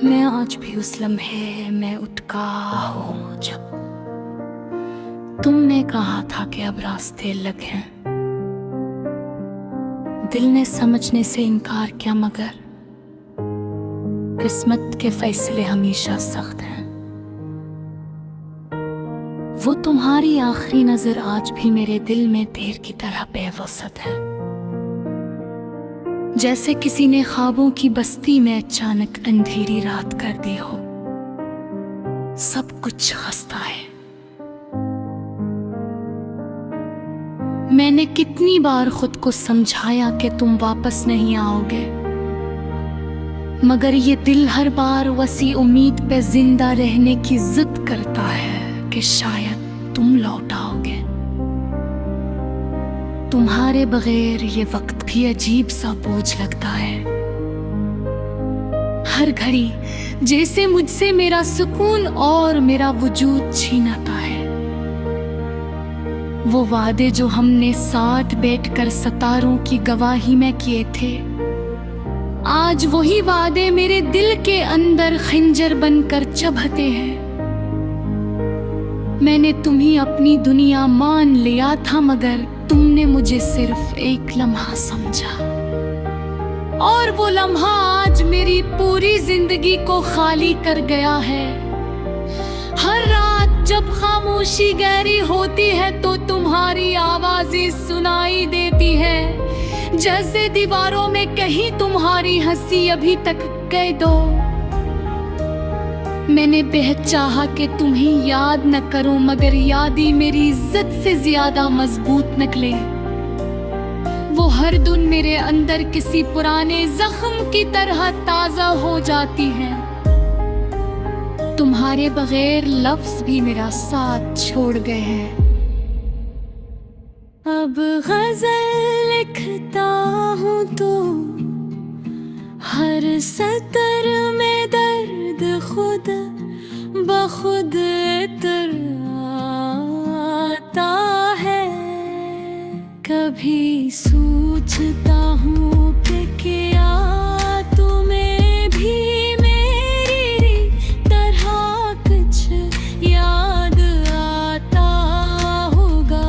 मैं आज भी उस लम्हे में उठा हूँ जब तुमने कहा था कि अब रास्ते अलग हैं। दिल ने समझने से इनकार किया, मगर किस्मत के फैसले हमेशा सख्त हैं। वो तुम्हारी आखिरी नजर आज भी मेरे दिल में तीर की तरह बेवसत है। जैसे किसी ने ख्वाबों की बस्ती में अचानक अंधेरी रात कर दी हो। सब कुछ खस्ता है। मैंने कितनी बार खुद को समझाया कि तुम वापस नहीं आओगे, मगर ये दिल हर बार वसी उम्मीद पे जिंदा रहने की जिद करता है कि शायद तुम लौट आओगे। तुम्हारे बगैर ये वक्त भी अजीब सा बोझ लगता है। हर घड़ी जैसे मुझसे मेरा सुकून और मेरा वजूद छीनाता है। वो वादे जो हमने साथ बैठकर सितारों की गवाही में किए थे, आज वही वादे मेरे दिल के अंदर खंजर बनकर चुभते हैं। मैंने तुम्हें अपनी दुनिया मान लिया था, मगर तुमने मुझे सिर्फ एक लम्हा समझा, और वो लम्हा आज मेरी पूरी जिंदगी को खाली कर गया है। हर रात जब खामोशी गहरी होती है तो तुम्हारी आवाजें सुनाई देती है, जैसे दीवारों में कहीं तुम्हारी हंसी अभी तक कैद हो। मैंने बेहद चाहा कि तुम्हें याद न करूं, मगर यादें मेरी इज्जत से ज्यादा मजबूत निकले। वो हर दिन मेरे अंदर किसी पुराने जख्म की तरह ताजा हो जाती है। तुम्हारे बगैर लफ्ज भी मेरा साथ छोड़ गए हैं। अब गजल लिखता हूँ तो हर सतर में दर्द खुद बखुद आता है। कभी सोचता हूँ कि क्या तुम्हें भी मेरी तरह कुछ याद आता होगा,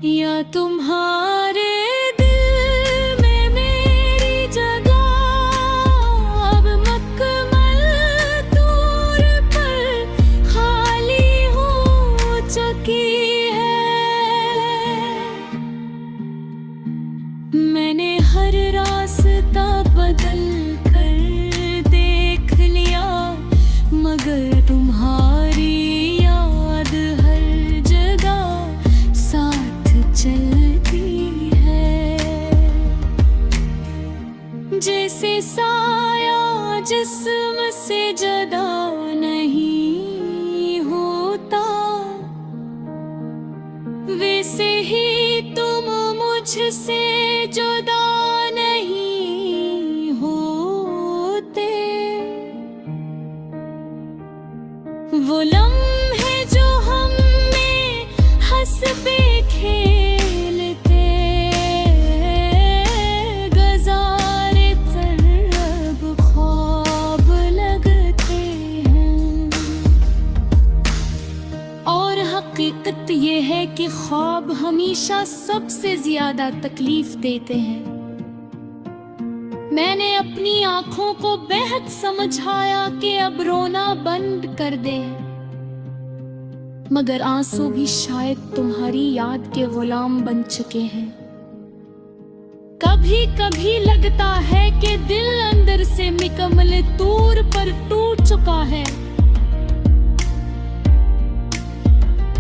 या तुम्हारे मैंने हर रास्ता बदल कर देख लिया, मगर तुम्हारी याद हर जगह साथ चलती है। जैसे साया जिस्म से जुदा नहीं होता, वैसे ही तुम मुझसे जुदा नहीं होते। वो लम्हे जो हम में हंस पे खेलते, गुज़ारे तरब ख्वाब लगते हैं। और हकीकत ये है कि ख्वाब हमेशा सबसे ज्यादा तकलीफ देते हैं। मैंने अपनी आंखों को बेहद समझाया कि अब रोना बंद कर दे, मगर आंसू भी शायद तुम्हारी याद के गुलाम बन चुके हैं। कभी कभी लगता है कि दिल अंदर से मुकम्मल तौर पर टूट चुका है,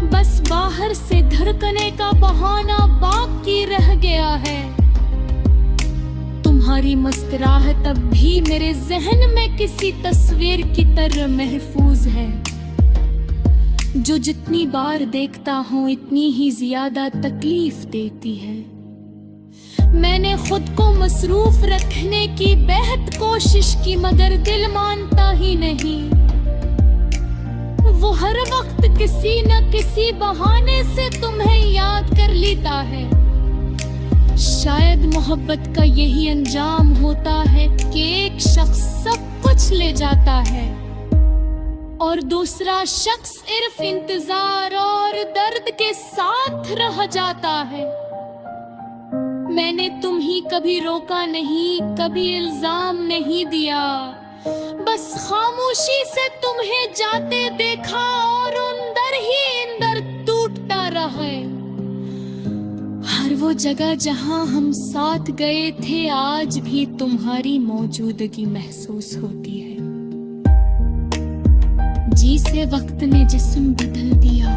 बस बाहर से धड़कने का बहाना बाकी रह गया है। तुम्हारी मुस्कुराहट अब भी मेरे जहन में किसी तस्वीर की तरह महफूज है, जो जितनी बार देखता हूँ इतनी ही ज्यादा तकलीफ देती है। मैंने खुद को मसरूफ रखने की बेहद कोशिश की, मगर दिल मानता ही नहीं। वो हर वक्त किसी न किसी बहाने से तुम्हें याद कर लेता है। शायद मोहब्बत का यही अंजाम होता है कि एक शख्स सब कुछ कुछ ले जाता है और दूसरा शख्स सिर्फ इंतजार और दर्द के साथ रह जाता है। मैंने तुम्हें कभी रोका नहीं, कभी इल्जाम नहीं दिया, बस खामोशी से तुम्हें जाते देखा और अंदर ही अंदर टूटता रहा। हर वो जगह जहां हम साथ गए थे आज भी तुम्हारी मौजूदगी महसूस होती है। जिसे वक्त ने जिस्म बदल दिया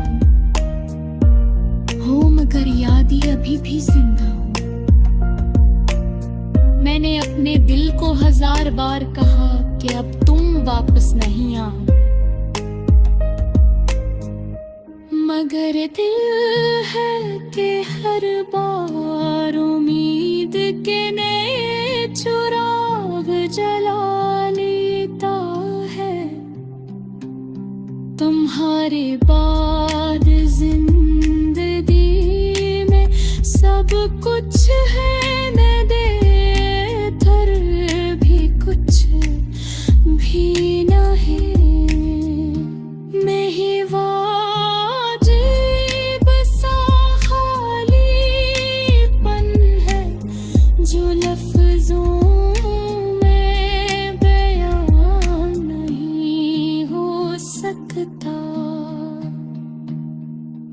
हो मगर यादें अभी भी जिंदा हो। मैंने अपने दिल को 1000 बार कहा कि अब तुम वापस नहीं आओ, मगर दिल है कि हर बार उम्मीद के नए चिराग जला लेता है। तुम्हारे बाद जिंदगी में सब कुछ है, मैं दे थर भी कुछ भी नहीं। मैं ही वाजिब सा खालीपन है जो लफ्जों में बयां नहीं हो सकता।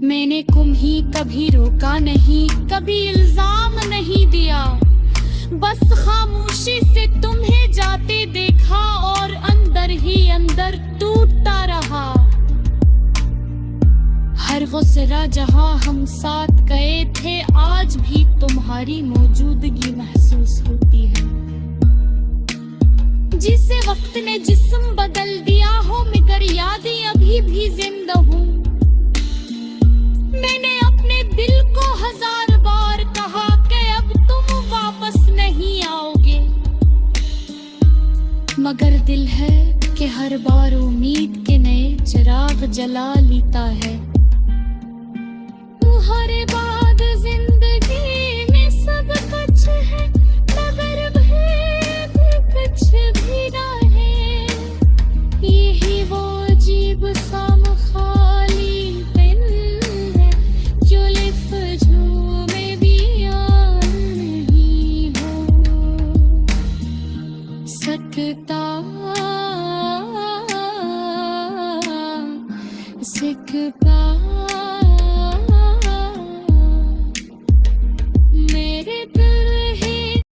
मैंने तुम्हें कभी रोका नहीं, कभी इल्जाम नहीं दिया, बस खामोशी से तुम्हें जाते देखा और अंदर ही अंदर टूटता रहा। हर वो जरा जहां हम साथ गए थे आज भी तुम्हारी मौजूदगी महसूस होती है। जिसे वक्त ने जिस्म बदल दिया हो मगर यादें अभी भी जिंदा हूँ। मैंने अपने दिल को 1000 बार कहा कि अब तुम वापस नहीं आओगे, मगर दिल है कि हर बार उम्मीद के नए चिराग जला लेता है।